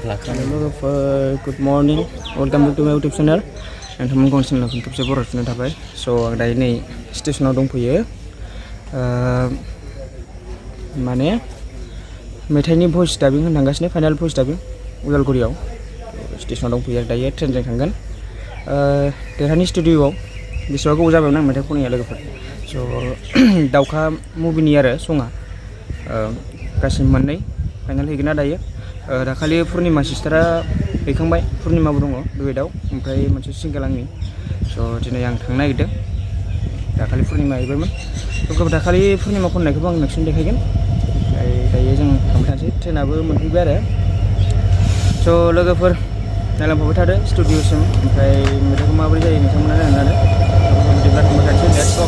Good morning, welcome back to my YouTube channel. नोंथांमोनखौ आं खेबसे बरायफिननाय थाबाय। स' आं दायो नै स्टेशनाव दंफैयो। माने मेथाइनि भइस डाबिं होनो थांगासिनो, फाइनाल भइस डाबिं उदालगुरियाव। स्टेशनाव दंफैयो दायो ट्रेनजों थांगोन। देरहानि स्टुडिय'आव बेसेबां गोबाव जाबायमोन आं मेथाइ खनैया लोगोफोर। स' दाउखा मुभिनि आरो सङा गासिबो मोननै फाइनाल हैगोन ना दायो। दाखालि पुर्निमा सिस्टारा हैखांबाय, पुर्निमाबो दङ डुवेटआव, ओमफ्राय मोनसे सिंगेल आंनि। स' दिनै आं थांनो नागिरदों। दाखालि पुर्निमा हैबायमोन। दाखालि पुर्निमा खननायखौबो आं नोंसिनो देखायगोन। ओमफ्राय दायो जों थांबाय थानोसै, ट्रेनाबो मोनफैबाय आरो। स' लोगोफोर नायलांफाबाय थादो स्टुडिअ'सिम, ओमफ्राय मेथाइखौ माबोरै जायो नोंथांमोना नायनानै बिदिब्ला थांबाय थानोसै। Let's go.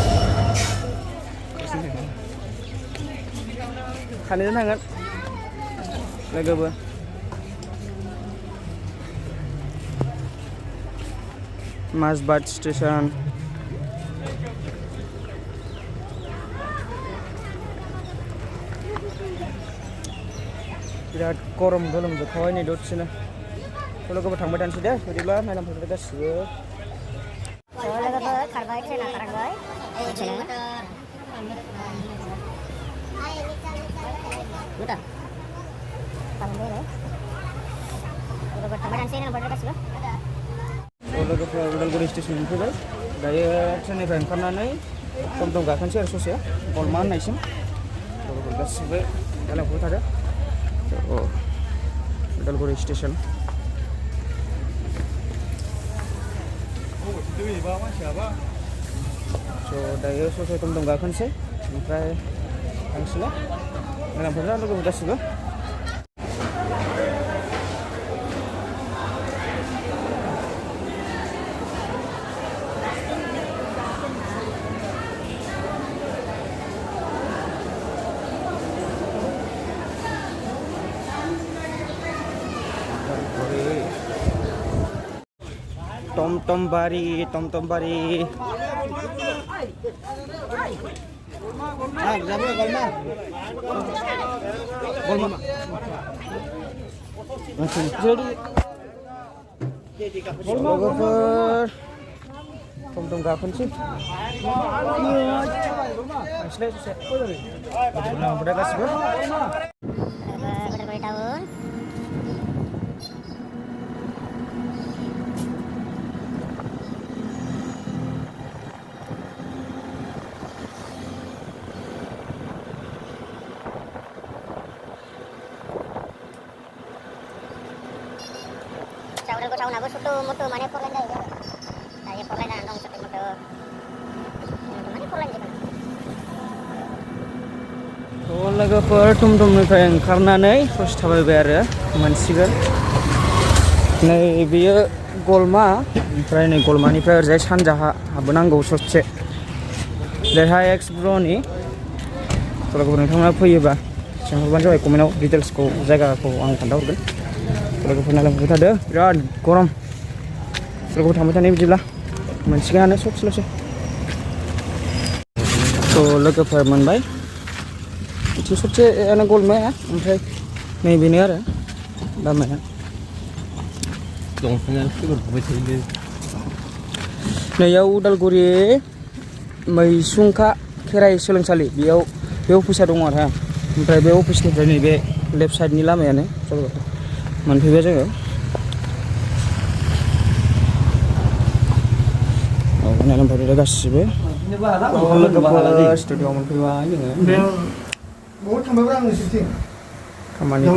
सानैजों थांगोन लोगोबो। माजबाद स्टेशन। बिराद गरम गोलोमजोबखाबाय नै दसेनो। लोगोफोर थांबाय थानोसै दे, बिदिब्ला नायलांफाबाय गासिबो। लोगोफोर खारबाय, ट्रेना खारबाय। लोगोफोरा उदालगुरि स्टेसन मोनफैबाय। दायो ट्रेननिफ्राय ओंखारनानै टमटम गाखोनोसै आरो ससे गलमा होननायसिम। लोगोफोर गासिबो नायलांफाबाय थादो। उदालगुरि स्टेसन। स' दायो ससे टमटम गाखोनोसै, ओमफ्राय थांसैलाय। नायलांफाबाय था लोगोफोर गासिबो। टमटमबारी, टमटमबारी। लोगोफोर टमटम गाखोनोसै। थांसैलाय ससे। नायलांफाबाय गासिबो। Tahun-tahun suatu motor mana forlain dah ya. Saya forlain dah dong satu motor. Mana forlain je kan? लोगोफोर टमटमनिफ्राय ओंखारनानै ससे थाबायबाय आरो मोनसिगोन। नै बेयो गलमा, ओमफ्राय नै गलमानिफ्राय ओरैजाय सानजाहा हाबबोनांगौ ससे। देरहा एक्स ब्र'नि। लोगोफोर नोंथांमोना फैयोबा सोंहरबानो जाबाय कमेन्टआव, डिटेल्सखौ जायगाखौ आं खोन्थाहरगोन। लोगोफोर नायलांफाबाय थादो, बिराद गरम। लोगोफोर थांबाय थानाय बिदिब्ला मोनसिगोनानो ससेल'सै। थ' लोगोफोर मोनबाय। एसे ससेयानो गलमाया, ओमफ्राय नैबेनो आरो लामाया। नैयाव उदालगुरि मैसुंखा खेराइ सोलोंसालि, बेयाव बे अफिसा दङ आरो। ओमफ्राय बे अफिसनिफ्राय नैबे लेफ्ट साइडनि लामायानो मोनफैबाय जोङो। नायलांफाबाय गासिबो। स्टुडिअ'आव मोनफैबाय जोङो। खामानिखौ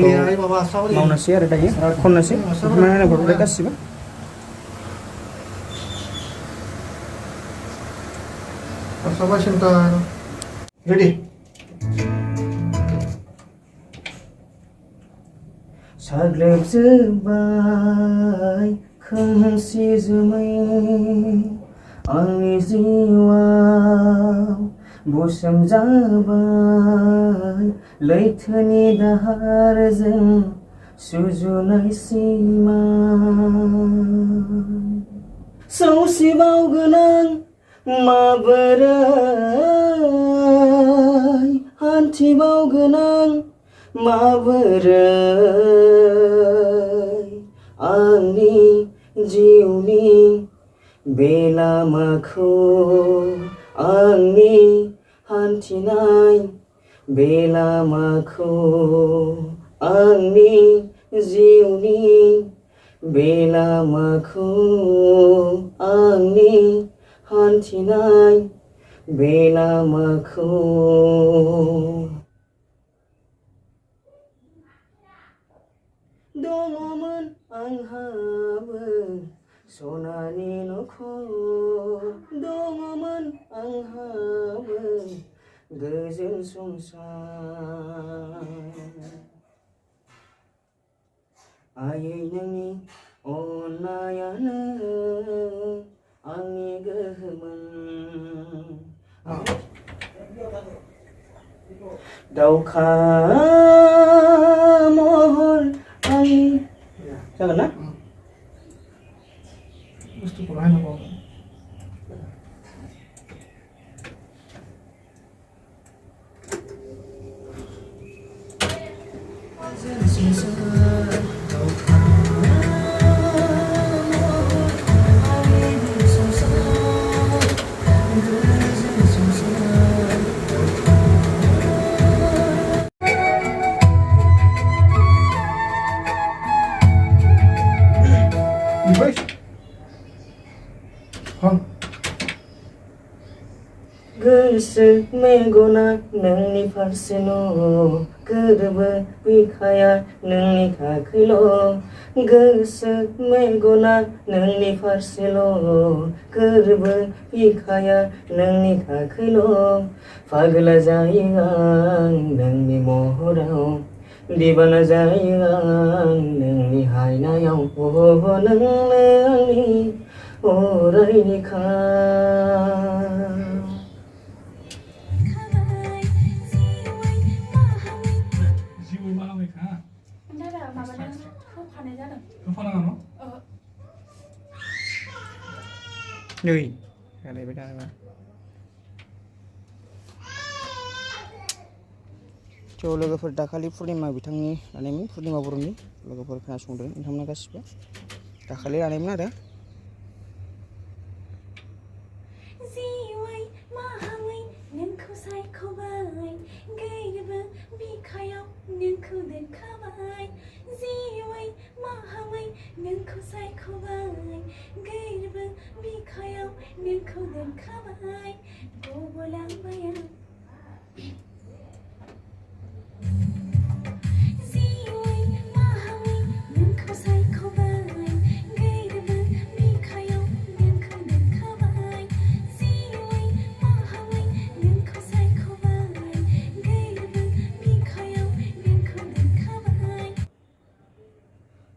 मावनोसै आरो दायो खननोसै। नायलांफाबाय गासिबो। Ready? साग्लोबजोब्बाय खोमसि जोमै आंनि जिउआव बुसोमजाबाय लैथोनि दाहारजों सुजुनाय सिमा सौसिबावगोन आं माबोरै हान्थिबावगोन आं माबोरै जिउनि बे लामाखौ आंनि हान्थिनाय बे लामाखौ आंनि जिउनि बे लामाखौ आंनि हान्थिनाय बे लामाखौ दङमोन आंहाबो सनानि न'खर दङमोन आंहाबो गोजोन संसार आयै नोंनि अननायानो आंनि गोहोमोन दावखा महर आंनि जागोन ना बुस्थुखौ नायनांगौ गोसो मेगना नोंनि फारसेल' गोरोबो बिखाया नोंनि थाखायल' गोसो मेगना नोंनि फारसेल' गोरोबो बिखाया नोंनि थाखायल' फागला जायो आं नोंनि महराव दिवाना जायो आं नोंनि हायनायाव नोंनो आंनि अरायनिखा नै रायलायबाय थानाङा थ' लोगोफोर दाखालि पुर्निमा बिथांनि लानायमोन पुर्निमा बर'नि लोगोफोर खोनासंदों नोंथांमोना गासिबो दाखालि लानायमोन आरो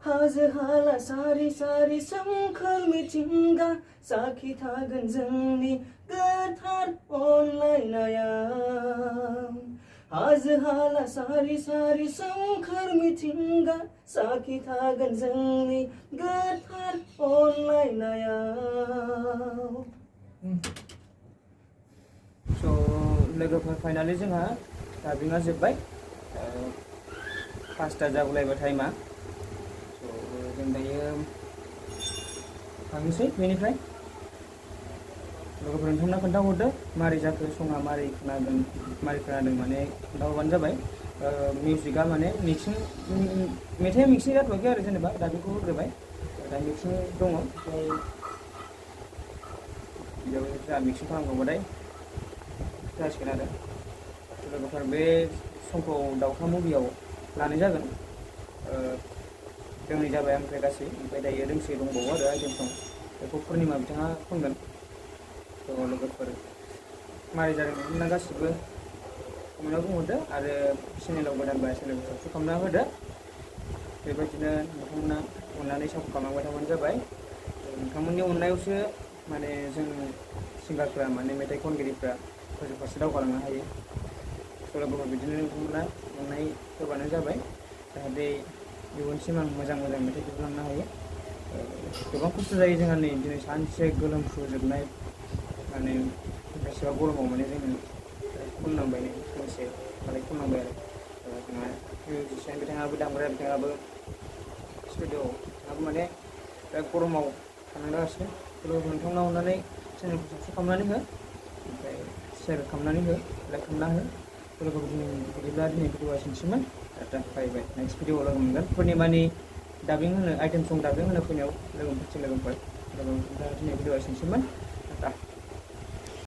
हाजो हाला सारि सारि सोमखोर मिथिंगा साखि थागोन जोंनि गोथार अनलायनायाव हाजो हाला सारि सारि सोमखोर मिथिंगा साखि थागोन जोंनि गोथार अनलायनायाव स' लोगोफोर फाइनालि जोंहा दाबिङा जोब्बाय 5टा जागुलायबाय टाइमा जों दायो थांनोसै बेनिफ्राय लोगोफोर नोंथांमोना खोन्थाहरदो मारै जाखो सङा मारै खोनादों माने खोन्थाहरबानो जाबाय मिउजिकआ माने मिक्सिं मेथाइआ मिक्सिं जाथ'वाखै आरो जेनेबा दा बेखौ होग्रोबाय दा मिक्सिं दङ ओमफ्राय बेयाव जोंहा मिक्सिं खालामखांबाथाय जासिगोन आरो लोगोफोर बे समखौ दाउखा मुभियाव लानाय जागोन दोंनै जाबाय ओमफ्राय गासै ओमफ्राय दायो दोंसे दंबावो आरो आइटेम सं बेखौ पुर्निमा बिथाङा खनगोन थ' लोगोफोर मारै जादों नोंथांमोना गासिबो कमेन्टआव बुंहरदो आरो चेनेलाव गोदानबा चेनेलखौ साबस्क्राइब खालामना होदो बेबायदिनो नोंथांमोना अननानै सापर्ट खालामबाय थाबानो जाबाय नोंथांमोननि अननायावसो माने जों सिंगारफ्रा माने मेथाइ खनगिरिफ्रा गोजौ फारसे दावगालांनो हायो थ' लोगोफोर बिदिनो नोंथांमोना अननाय होबानो जाबाय जाहाथे इयुनसिम आं मोजां मेथाइ दिहुनलांनो हायो गोबां खस्थ' जायो जोंहा नै दिनै सानसे गोलोमफ्रुजोबनाय माने बेसेबा गरमाव माने जोङो खननांबाय नै सानसे खालाय खननांबाय आरो जोंहा मिउजिसियान बिथाङाबो दामग्रा बिथाङाबो स्टुडिअ'आव माने बिराद गरमाव थानांगासिनो लोगोफोर नोंथांनाव अननानै चेनेलखौ साबस्क्राइब खालामनानै हो ओमफ्राय शेयार खालामनानै हो लाइक खालामना हो लोगोफोर बिदिब्ला दिनै भिडिअआ एसेनोसैमोन दा बाय बाय नेक्स्ट भिडिअआव लोगो मोनगोन पुर्निमानि डाबिं होनो आइटेम सं डाबिं होनो फैनायाव लोगो मोनफिनसिगोन लोगोफोर दिनै भिडिअआ एसेनोसैमोन